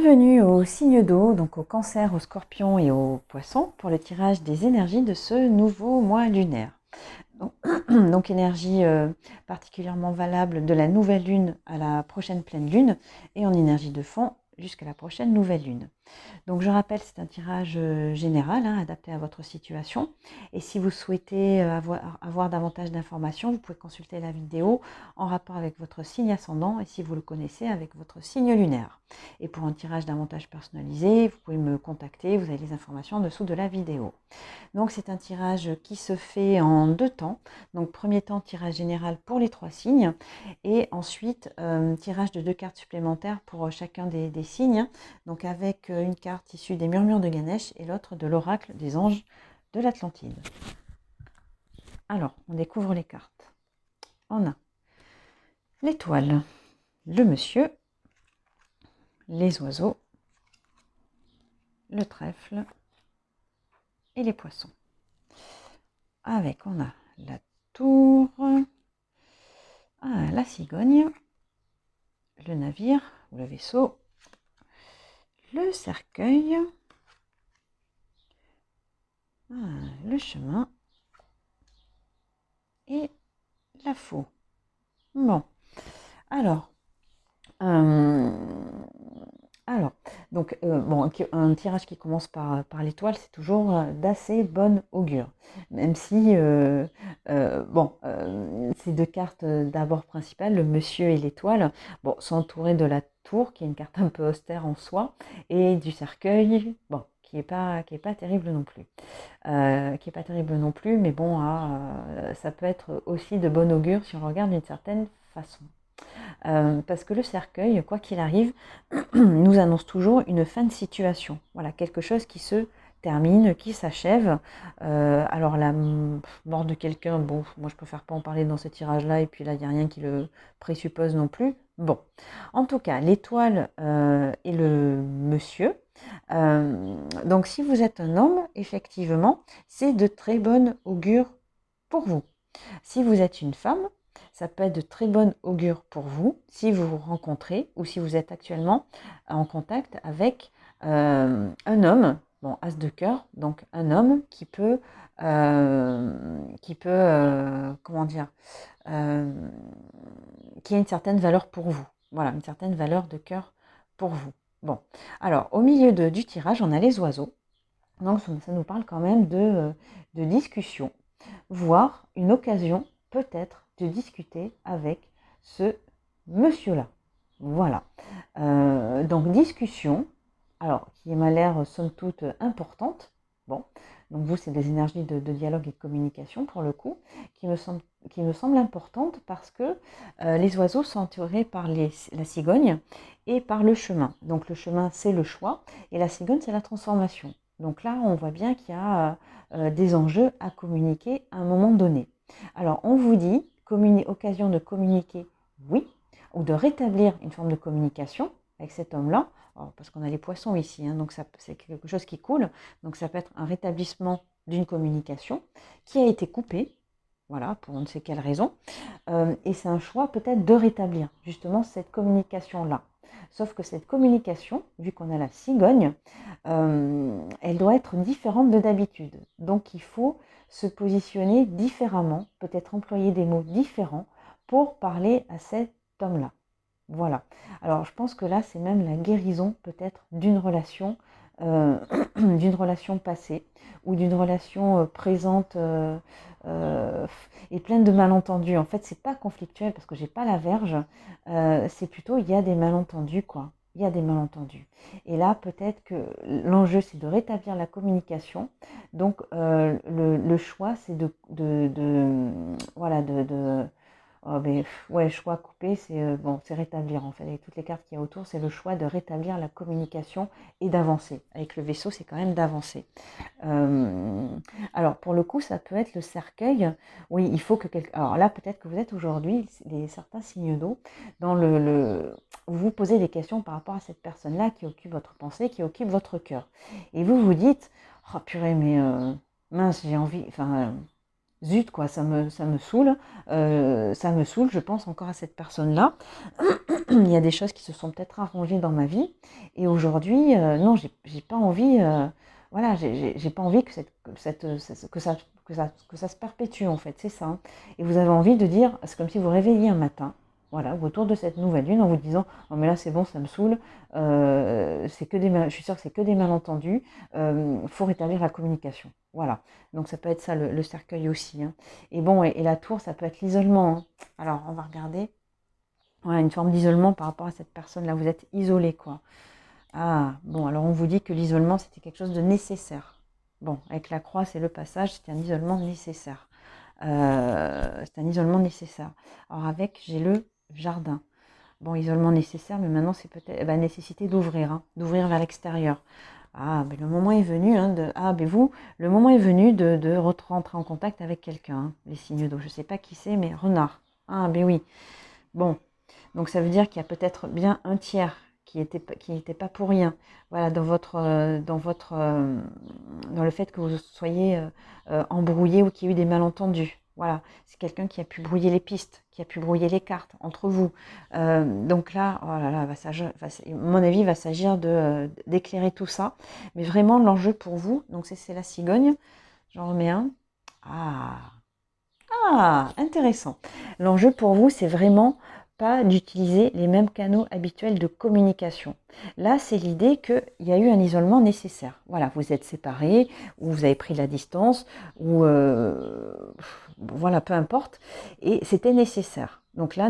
Bienvenue aux signes d'eau, donc au Cancer, aux Scorpions et aux Poissons, pour le tirage des énergies de ce nouveau mois lunaire. Donc énergie particulièrement valable de la nouvelle lune à la prochaine pleine lune, et en énergie de fond jusqu'à la prochaine nouvelle lune. Donc je rappelle, c'est un tirage général, adapté à votre situation. Et si vous souhaitez avoir davantage d'informations, vous pouvez consulter la vidéo en rapport avec votre signe ascendant et si vous le connaissez, avec votre signe lunaire. Et pour un tirage davantage personnalisé, vous pouvez me contacter, vous avez les informations en dessous de la vidéo. Donc c'est un tirage qui se fait en 2 temps. Donc premier temps, tirage général pour les 3 signes, et ensuite tirage de 2 cartes supplémentaires pour chacun des signes, donc avec une carte issue des murmures de Ganesh et l'autre de l'oracle des anges de l'Atlantide. Alors, on découvre les cartes. On a l'étoile, le monsieur, les oiseaux, le trèfle et les poissons. Avec, on a la tour, la cigogne, le navire ou le vaisseau, le cercueil, le chemin et la faux. Bon, alors, donc un tirage qui commence par l'étoile, c'est toujours d'assez bonne augure. Même si, ces 2 cartes d'abord principales, le monsieur et l'étoile, sont entourées de la tour, qui est une carte un peu austère en soi, et du cercueil, qui est pas terrible non plus. Mais bon, ça peut être aussi de bon augure si on le regarde d'une certaine façon. Parce que le cercueil, quoi qu'il arrive, nous annonce toujours une fin de situation. Voilà, quelque chose qui se termine, qui s'achève. Alors la mort de quelqu'un, bon, moi je préfère pas en parler dans ce tirage-là, et puis là il n'y a rien qui le présuppose non plus. Bon, en tout cas, l'étoile et le monsieur. Donc si vous êtes un homme, effectivement, c'est de très bonne augure pour vous. Si vous êtes une femme, ça peut être de très bonne augure pour vous si vous vous rencontrez ou si vous êtes actuellement en contact avec un homme, as de cœur, donc un homme qui peut comment dire, qui a une certaine valeur pour vous. Voilà, une certaine valeur de cœur pour vous. Bon, alors au milieu du tirage, on a les oiseaux. Donc ça nous parle quand même de discussion, voire une occasion peut-être de discuter avec ce monsieur-là. Voilà. Donc discussion, alors qui m'a l'air somme toute importante. Bon, donc vous, c'est des énergies de dialogue et de communication pour le coup, qui me semblent importantes parce que les oiseaux sont entourés par la cigogne et par le chemin. Donc le chemin, c'est le choix, et la cigogne, c'est la transformation. Donc là, on voit bien qu'il y a des enjeux à communiquer à un moment donné. Alors, on vous dit, occasion de communiquer, oui, ou de rétablir une forme de communication avec cet homme-là, parce qu'on a les poissons ici, donc c'est quelque chose qui coule, donc ça peut être un rétablissement d'une communication qui a été coupée, voilà, pour on ne sait quelle raison, et c'est un choix peut-être de rétablir justement cette communication-là. Sauf que cette communication, vu qu'on a la cigogne, elle doit être différente de d'habitude. Donc il faut se positionner différemment, peut-être employer des mots différents pour parler à cet homme-là. Voilà. Alors je pense que là, c'est même la guérison peut-être d'une relation, d'une relation passée ou d'une relation présente et pleine de malentendus. En fait, c'est pas conflictuel parce que j'ai pas la verge. C'est plutôt il y a des malentendus, quoi. Il y a des malentendus. Et là, peut-être que l'enjeu, c'est de rétablir la communication. Donc, le choix, c'est choix coupé, c'est rétablir en fait. Avec toutes les cartes qu'il y a autour, c'est le choix de rétablir la communication et d'avancer. Avec le vaisseau, c'est quand même d'avancer. Alors, pour le coup, ça peut être le cercueil. Oui, il faut que alors là, peut-être que vous êtes aujourd'hui, certains signes d'eau, dans vous vous posez des questions par rapport à cette personne-là qui occupe votre pensée, qui occupe votre cœur. Et vous vous dites, oh purée, mais mince, j'ai envie, zut quoi, ça me saoule, je pense encore à cette personne-là. Il y a des choses qui se sont peut-être arrangées dans ma vie, et aujourd'hui, non, j'ai pas envie, voilà, j'ai pas envie que que ça se perpétue en fait, c'est ça. Hein. Et vous avez envie de dire, c'est comme si vous réveilliez un matin, voilà, autour de cette nouvelle lune, en vous disant, oh mais là c'est bon, ça me saoule, je suis sûre que c'est que des malentendus, faut rétablir la communication, voilà. Donc ça peut être ça le cercueil aussi. Hein. Et bon, et la tour, ça peut être l'isolement. Hein. Alors on va regarder. Voilà, une forme d'isolement par rapport à cette personne-là. Vous êtes isolé, quoi. Ah, bon, alors on vous dit que l'isolement, c'était quelque chose de nécessaire. Bon, avec la croix, c'est le passage, c'est un isolement nécessaire. C'est un isolement nécessaire. Alors avec, j'ai le jardin. Bon, isolement nécessaire, mais maintenant, c'est peut-être nécessité d'ouvrir, hein, d'ouvrir vers l'extérieur. Ah, mais le moment est venu, hein, le moment est venu de rentrer en contact avec quelqu'un, hein, les signes d'eau. Je ne sais pas qui c'est, mais renard. Ah, ben oui. Bon, donc ça veut dire qu'il y a peut-être bien un tiers qui était pas pour rien. Voilà, dans le fait que vous soyez embrouillé ou qu'il y ait eu des malentendus. Voilà, c'est quelqu'un qui a pu brouiller les pistes, qui a pu brouiller les cartes entre vous. Donc là, oh là là, à mon avis, il va s'agir d'éclairer tout ça. Mais vraiment, l'enjeu pour vous, donc c'est la cigogne. J'en remets un. Ah, intéressant. L'enjeu pour vous, c'est vraiment pas d'utiliser les mêmes canaux habituels de communication. Là, c'est l'idée qu'il y a eu un isolement nécessaire. Voilà, vous êtes séparés, ou vous avez pris la distance, ou voilà, peu importe. Et c'était nécessaire. Donc là,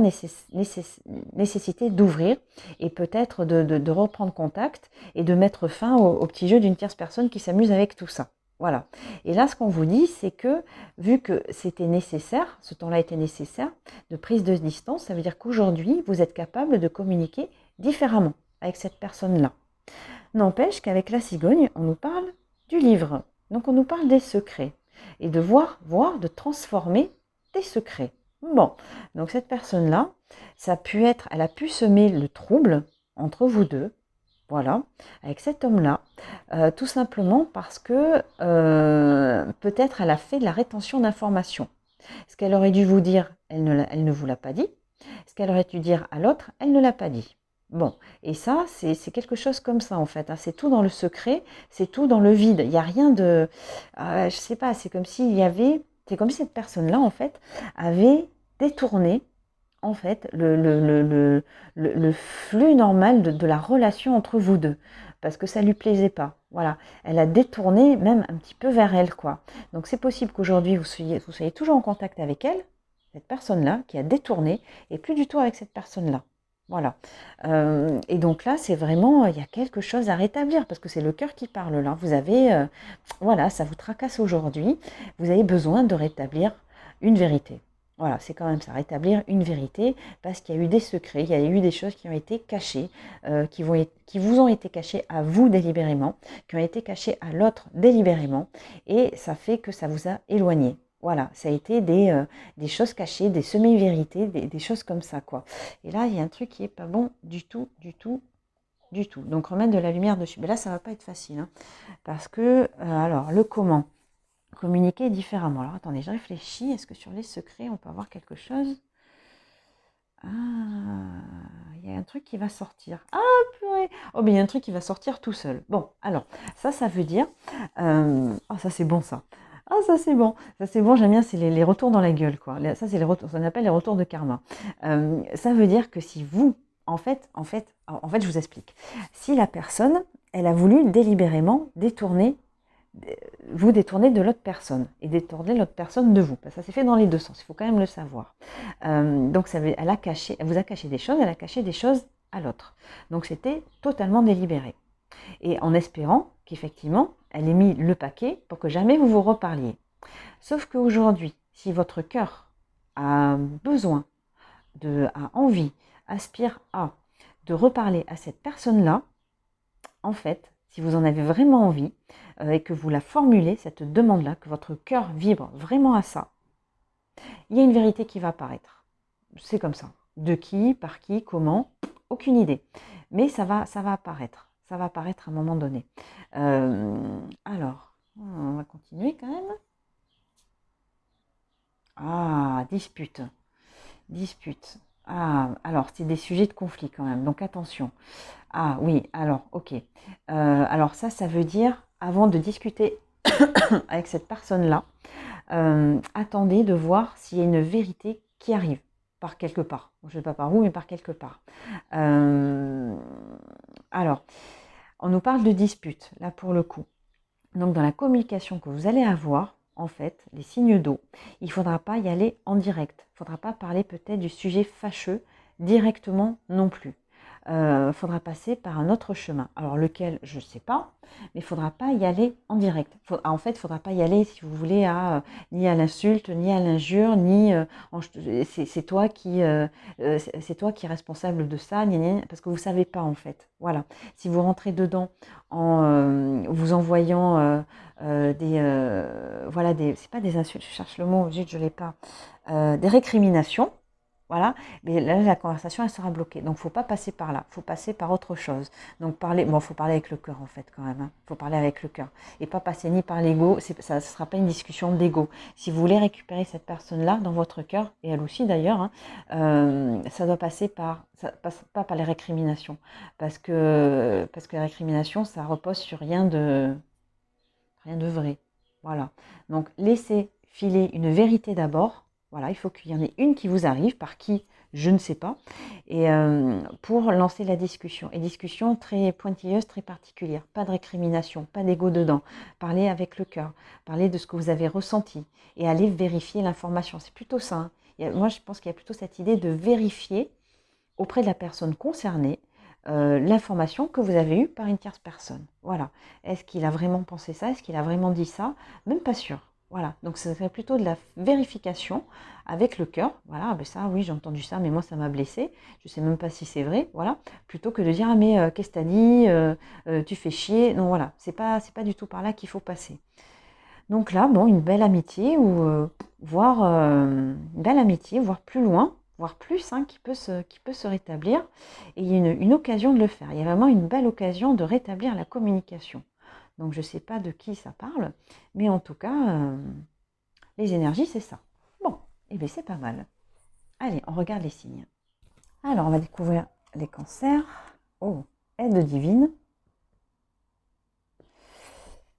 nécessité d'ouvrir et peut-être de reprendre contact et de mettre fin au petit jeu d'une tierce personne qui s'amuse avec tout ça. Voilà. Et là, ce qu'on vous dit, c'est que vu que c'était nécessaire, ce temps-là était nécessaire, de prise de distance, ça veut dire qu'aujourd'hui, vous êtes capable de communiquer différemment avec cette personne-là. N'empêche qu'avec la cigogne, on nous parle du livre. Donc on nous parle des secrets. Et de voir, de transformer des secrets. Bon, donc cette personne-là, elle a pu semer le trouble entre vous deux, voilà, avec cet homme-là, tout simplement parce que peut-être elle a fait de la rétention d'informations. Ce qu'elle aurait dû vous dire, elle ne vous l'a pas dit. Ce qu'elle aurait dû dire à l'autre, elle ne l'a pas dit. Bon, et ça, c'est quelque chose comme ça en fait. Hein. C'est tout dans le secret, c'est tout dans le vide. Il n'y a rien de... je sais pas, c'est comme s'il y avait... C'est comme si cette personne-là, en fait, avait détourné en fait, le flux normal de la relation entre vous deux, parce que ça lui plaisait pas. Voilà, elle a détourné même un petit peu vers elle, quoi. Donc c'est possible qu'aujourd'hui vous soyez toujours en contact avec elle, cette personne-là qui a détourné, et plus du tout avec cette personne-là. Voilà. Et donc là, c'est vraiment, il y a quelque chose à rétablir, parce que c'est le cœur qui parle là. Vous avez, voilà, ça vous tracasse aujourd'hui, vous avez besoin de rétablir une vérité. Voilà, c'est quand même ça, rétablir une vérité, parce qu'il y a eu des secrets, il y a eu des choses qui ont été cachées, qui vous ont été cachées à vous délibérément, qui ont été cachées à l'autre délibérément, et ça fait que ça vous a éloigné. Voilà, ça a été des choses cachées, des semi-vérités, des choses comme ça, quoi. Et là, il y a un truc qui est pas bon du tout, du tout, du tout. Donc remettre de la lumière dessus. Mais là, ça va pas être facile, hein, parce que, alors, le comment communiquer différemment. Alors attendez, je réfléchis. Est-ce que sur les secrets, on peut avoir quelque chose? Ah, il y a un truc qui va sortir. Ah, purée. Oh, mais il y a un truc qui va sortir tout seul. Bon, alors, ça veut dire... Ah, ça c'est bon, ça. Ah, ça c'est bon. Ça c'est bon, j'aime bien, c'est les retours dans la gueule, quoi. Ça, c'est les retours, ça appelle les retours de karma. Ça veut dire que si vous... En fait, je vous explique. Si la personne, elle a voulu délibérément vous détourner de l'autre personne et détourner l'autre personne de vous. Ça s'est fait dans les deux sens, il faut quand même le savoir. Donc elle vous a caché des choses, elle a caché des choses à l'autre. Donc c'était totalement délibéré. Et en espérant qu'effectivement, elle ait mis le paquet pour que jamais vous vous reparliez. Sauf qu'aujourd'hui, si votre cœur a besoin, a envie, aspire à, de reparler à cette personne-là, en fait, si vous en avez vraiment envie et que vous la formulez, cette demande-là, que votre cœur vibre vraiment à ça, il y a une vérité qui va apparaître. C'est comme ça. De qui, par qui, comment, aucune idée. Mais ça va apparaître. Ça va apparaître à un moment donné. Alors, on va continuer quand même. Ah, dispute. Dispute. Ah, alors c'est des sujets de conflit quand même, donc attention. Ah oui, alors ok. Alors ça veut dire, avant de discuter avec cette personne-là, attendez de voir s'il y a une vérité qui arrive par quelque part. Je ne sais pas par où, mais par quelque part. Euh, alors, on nous parle de dispute, là pour le coup. Donc dans la communication que vous allez avoir, en fait, les signes d'eau, il ne faudra pas y aller en direct. Il ne faudra pas parler peut-être du sujet fâcheux directement non plus. Il faudra passer par un autre chemin. Alors lequel, je ne sais pas, mais il ne faudra pas y aller en direct. En fait, il ne faudra pas y aller, si vous voulez, ni à l'insulte, ni à l'injure, ni c'est toi c'est toi qui es responsable de ça, parce que vous ne savez pas en fait. Voilà. Si vous rentrez dedans en vous envoyant voilà, c'est pas des insultes, je cherche le mot, je l'ai pas, des récriminations, voilà, mais là la conversation elle sera bloquée. Donc faut pas passer par là, faut passer par autre chose. Donc faut parler avec le cœur en fait quand même. Hein. Faut parler avec le cœur et pas passer ni par l'ego. Ça ne sera pas une discussion d'ego. Si vous voulez récupérer cette personne-là dans votre cœur et elle aussi d'ailleurs, hein, ça doit passer par, ça passe pas par les récriminations parce que la récrimination ça repose sur rien de vrai. Voilà. Donc laissez filer une vérité d'abord. Voilà, il faut qu'il y en ait une qui vous arrive, par qui, je ne sais pas, et pour lancer la discussion. Et discussion très pointilleuse, très particulière. Pas de récrimination, pas d'ego dedans. Parlez avec le cœur, parlez de ce que vous avez ressenti et allez vérifier l'information. C'est plutôt ça. Hein. Moi, je pense qu'il y a plutôt cette idée de vérifier auprès de la personne concernée l'information que vous avez eue par une tierce personne. Voilà. Est-ce qu'il a vraiment pensé ça? Est-ce qu'il a vraiment dit ça? Même pas sûr. Voilà. Donc, ce serait plutôt de la vérification avec le cœur. Voilà, ben ça, oui, j'ai entendu ça, mais moi, ça m'a blessé. Je ne sais même pas si c'est vrai. Voilà. Plutôt que de dire, ah, mais qu'est-ce que t'as dit? Tu fais chier. Non, voilà. C'est pas du tout par là qu'il faut passer. Donc là, bon, une belle amitié ou une belle amitié, voire plus loin, voire plus, hein, qui peut se rétablir. Et il y a une occasion de le faire. Il y a vraiment une belle occasion de rétablir la communication. Donc je ne sais pas de qui ça parle, mais en tout cas, les énergies, c'est ça. Bon, et bien c'est pas mal. Allez, on regarde les signes. Alors, on va découvrir les cancers. Oh, aide divine.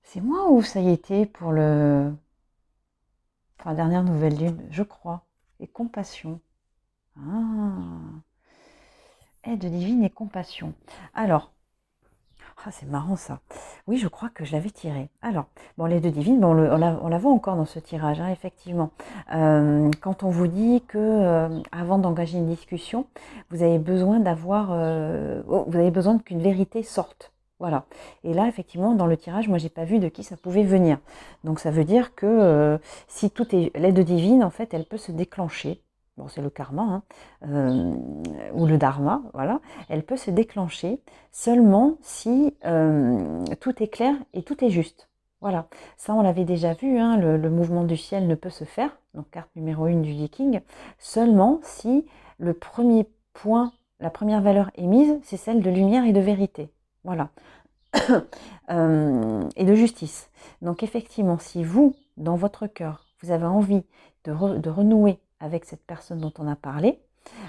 C'est moi ou ça y était pour la dernière nouvelle lune, je crois. Et compassion. Ah, aide divine et compassion. Alors, c'est marrant ça. Oui, je crois que je l'avais tiré. Alors, bon, l'aide divine, bon, on la voit encore dans ce tirage, hein, effectivement. Quand on vous dit que avant d'engager une discussion, vous avez besoin vous avez besoin qu'une vérité sorte. Voilà. Et là, effectivement, dans le tirage, moi, j'ai pas vu de qui ça pouvait venir. Donc, ça veut dire que si tout est l'aide divine, en fait, elle peut se déclencher. Bon, c'est le karma, hein, ou le dharma, voilà. Elle peut se déclencher seulement si tout est clair et tout est juste. Voilà. Ça, on l'avait déjà vu, hein, le mouvement du ciel ne peut se faire, donc carte numéro 1 du Viking, seulement si le premier point, la première valeur émise, c'est celle de lumière et de vérité. Voilà. Et de justice. Donc effectivement, si vous, dans votre cœur, vous avez envie de renouer avec cette personne dont on a parlé,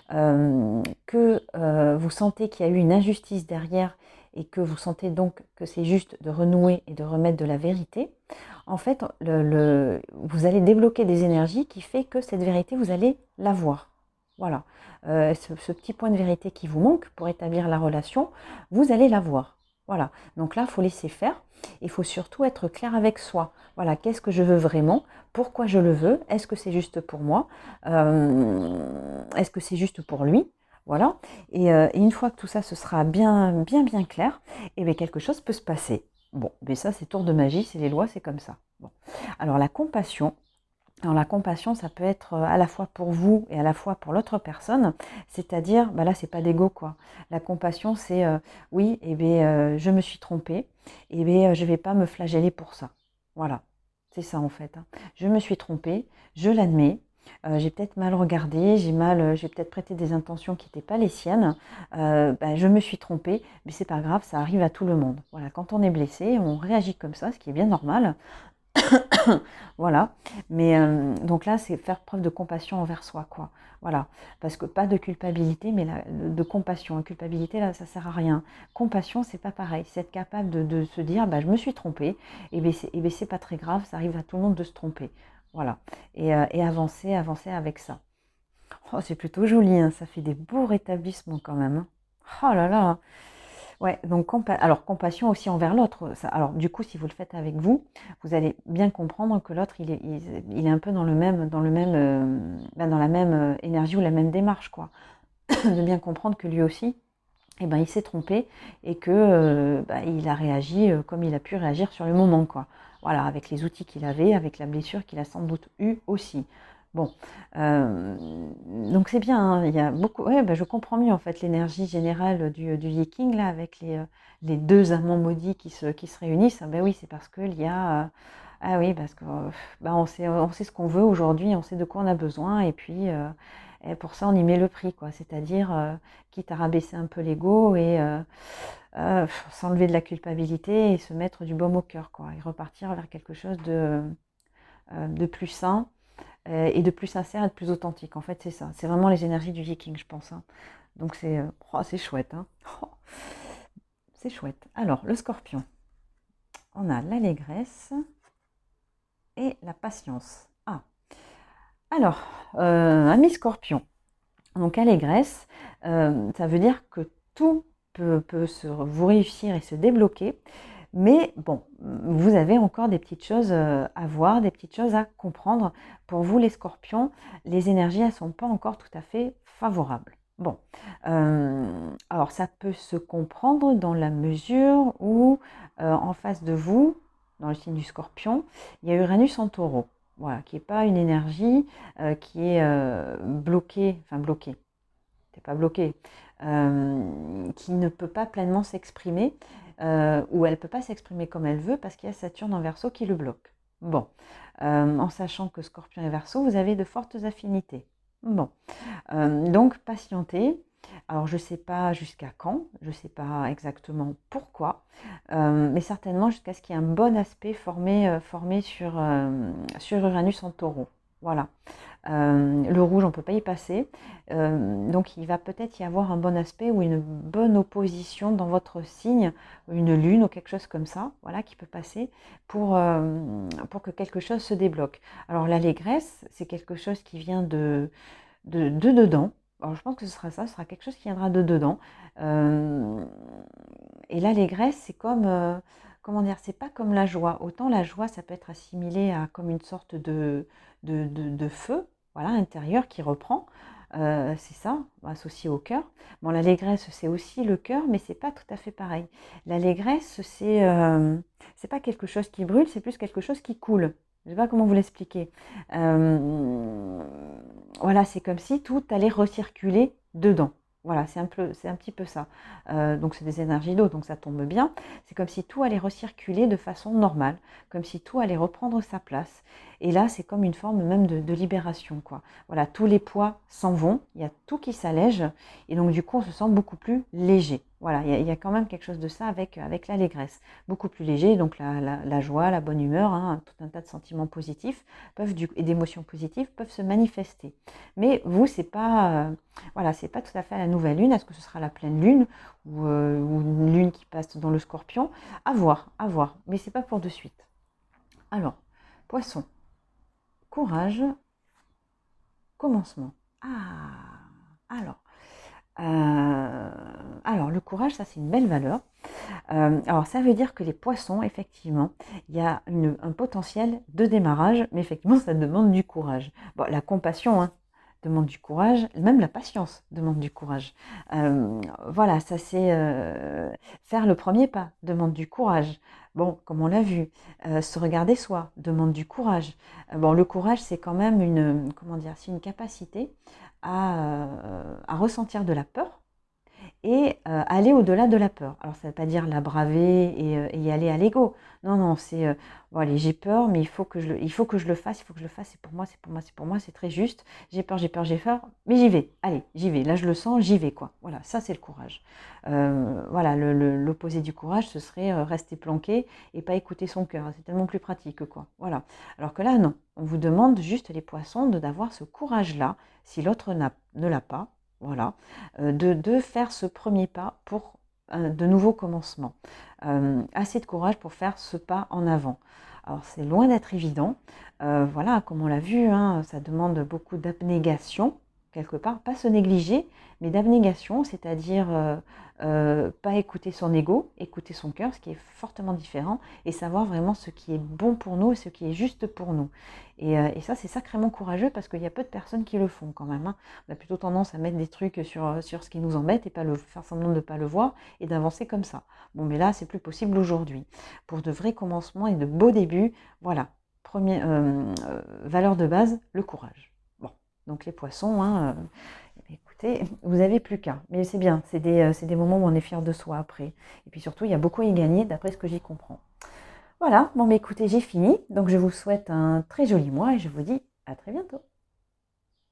que vous sentez qu'il y a eu une injustice derrière et que vous sentez donc que c'est juste de renouer et de remettre de la vérité, en fait, vous allez débloquer des énergies qui fait que cette vérité, vous allez la voir. Voilà. Ce petit point de vérité qui vous manque pour établir la relation, vous allez la voir. Voilà. Donc là, il faut laisser faire. Il faut surtout être clair avec soi. Voilà, qu'est-ce que je veux vraiment? Pourquoi je le veux? Est-ce que c'est juste pour moi? Est-ce que c'est juste pour lui? Voilà. Et une fois que tout ça, ce sera bien clair, et bien quelque chose peut se passer. Bon, mais ça, c'est tour de magie, c'est les lois, c'est comme ça. Bon. Alors la compassion, ça peut être à la fois pour vous et à la fois pour l'autre personne, c'est-à-dire, là, c'est pas d'ego, quoi. La compassion, c'est, oui, je me suis trompée, je vais pas me flageller pour ça. Voilà, c'est ça en fait. Hein. Je me suis trompée, je l'admets, j'ai peut-être mal regardé, j'ai peut-être prêté des intentions qui n'étaient pas les siennes, je me suis trompée, mais c'est pas grave, ça arrive à tout le monde. Voilà, quand on est blessé, on réagit comme ça, ce qui est bien normal. Voilà, mais donc là, c'est faire preuve de compassion envers soi, quoi. Voilà, parce que pas de culpabilité, mais de compassion. La culpabilité, là, ça sert à rien. Compassion, c'est pas pareil. C'est être capable de se dire, bah, je me suis trompée, et bien c'est pas très grave, ça arrive à tout le monde de se tromper. Voilà, et avancer avec ça. Oh, c'est plutôt joli, hein, ça fait des beaux rétablissements quand même, hein. Oh là là! Ouais, donc alors compassion aussi envers l'autre. Alors du coup, si vous le faites avec vous, vous allez bien comprendre que l'autre, il est un peu dans la même énergie ou la même démarche, quoi. De bien comprendre que lui aussi, eh ben, il s'est trompé et que bah, il a réagi comme il a pu réagir sur le moment, quoi. Voilà, avec les outils qu'il avait, avec la blessure qu'il a sans doute eue aussi. Bon, euh, donc c'est bien, hein, il y a beaucoup. Ouais, bah, je comprends mieux en fait l'énergie générale du Yiking là, avec les deux amants maudits qui se réunissent. Ah, ben oui, c'est parce qu'il y a. Ah oui, parce que bah, on sait ce qu'on veut aujourd'hui, on sait de quoi on a besoin, et puis et pour ça on y met le prix, quoi. C'est-à-dire quitte à rabaisser un peu l'ego et s'enlever de la culpabilité et se mettre du baume au cœur, quoi, et repartir vers quelque chose de plus sain et de plus sincère et de plus authentique. En fait, c'est ça. C'est vraiment les énergies du Viking, je pense, hein. Donc c'est chouette, hein. Oh, c'est chouette. Alors, le Scorpion. On a l'allégresse et la patience. Ah, alors, ami Scorpion. Donc allégresse, ça veut dire que tout peut vous réussir et se débloquer. Mais bon, vous avez encore des petites choses à voir, des petites choses à comprendre. Pour vous, les scorpions, les énergies, elles ne sont pas encore tout à fait favorables. Bon, alors ça peut se comprendre dans la mesure où, en face de vous, dans le signe du scorpion, il y a Uranus en taureau. Voilà, qui n'est pas une énergie qui est bloquée, enfin bloquée, c'est pas bloquée, qui ne peut pas pleinement s'exprimer, ou elle ne peut pas s'exprimer comme elle veut parce qu'il y a Saturne en Verseau qui le bloque. Bon, en sachant que Scorpion et Verseau, vous avez de fortes affinités. Bon, donc patientez. Alors je ne sais pas jusqu'à quand, je ne sais pas exactement pourquoi, mais certainement jusqu'à ce qu'il y ait un bon aspect formé sur Uranus en taureau. Voilà. Le rouge, on ne peut pas y passer. Donc il va peut-être y avoir un bon aspect ou une bonne opposition dans votre signe, une lune ou quelque chose comme ça, voilà, qui peut passer pour que quelque chose se débloque. Alors l'allégresse, c'est quelque chose qui vient de dedans. Alors je pense que ce sera ça, ce sera quelque chose qui viendra de dedans. Euh, et l'allégresse, c'est comme, comment dire, c'est pas comme la joie. Autant la joie, ça peut être assimilé à comme une sorte de feu, voilà, intérieur qui reprend. C'est ça, associé au cœur. Bon, l'allégresse, c'est aussi le cœur, mais c'est pas tout à fait pareil. L'allégresse, c'est pas quelque chose qui brûle, c'est plus quelque chose qui coule. Je ne sais pas comment vous l'expliquer. Euh, voilà, c'est comme si tout allait recirculer dedans. Voilà, c'est un petit peu ça. Donc c'est des énergies d'eau, donc ça tombe bien. C'est comme si tout allait recirculer de façon normale, comme si tout allait reprendre sa place. Et là, c'est comme une forme même de libération, quoi. Voilà, tous les poids s'en vont, il y a tout qui s'allège, et donc du coup, on se sent beaucoup plus léger. Voilà, il y a quand même quelque chose de ça avec l'allégresse. Beaucoup plus léger, donc la joie, la bonne humeur, hein, tout un tas de sentiments positifs et d'émotions positives peuvent se manifester. Mais vous, c'est pas, voilà, c'est pas tout à fait à la nouvelle lune. Est-ce que ce sera la pleine lune ou une lune qui passe dans le Scorpion? À voir, à voir. Mais c'est pas pour de suite. Alors, Poisson, courage, commencement. Ah, alors, le courage, ça c'est une belle valeur. Alors ça veut dire que les poissons, effectivement, il y a un potentiel de démarrage, mais effectivement ça demande du courage. Bon, la compassion, hein, demande du courage, même la patience demande du courage. Voilà, ça c'est faire le premier pas demande du courage. Bon, comme on l'a vu, se regarder soi demande du courage. Bon, le courage c'est quand même comment dire, c'est une capacité à ressentir de la peur et aller au-delà de la peur. Alors ça ne veut pas dire la braver et y aller à l'ego. Non, non, c'est bon allez, j'ai peur, mais il faut que je le fasse, il faut que je le fasse, c'est pour moi, c'est pour moi, c'est pour moi, c'est très juste. J'ai peur, j'ai peur, j'ai peur, mais j'y vais. Allez, j'y vais. Là, je le sens, j'y vais, quoi. Voilà, ça c'est le courage. Voilà, l'opposé du courage, ce serait rester planqué et pas écouter son cœur. C'est tellement plus pratique, quoi. Voilà. Alors que là, non. On vous demande juste, les poissons, d'avoir ce courage-là, si l'autre ne l'a pas, voilà, de faire ce premier pas pour de nouveaux commencements. Assez de courage pour faire ce pas en avant. Alors c'est loin d'être évident, voilà, comme on l'a vu, hein, ça demande beaucoup d'abnégation, quelque part, pas se négliger, mais d'abnégation, c'est-à-dire pas écouter son ego, écouter son cœur, ce qui est fortement différent, et savoir vraiment ce qui est bon pour nous et ce qui est juste pour nous. Et ça, c'est sacrément courageux parce qu'il y a peu de personnes qui le font quand même, hein. On a plutôt tendance à mettre des trucs sur ce qui nous embête et pas faire semblant de ne pas le voir et d'avancer comme ça. Bon, mais là, c'est plus possible aujourd'hui. Pour de vrais commencements et de beaux débuts, voilà, première valeur de base, le courage. Bon, donc les poissons, hein, écoutez, vous n'avez plus qu'à. Mais c'est bien, c'est des moments où on est fier de soi après. Et puis surtout, il y a beaucoup à y gagner d'après ce que j'y comprends. Voilà, bon, mais écoutez, j'ai fini. Donc je vous souhaite un très joli mois et je vous dis à très bientôt.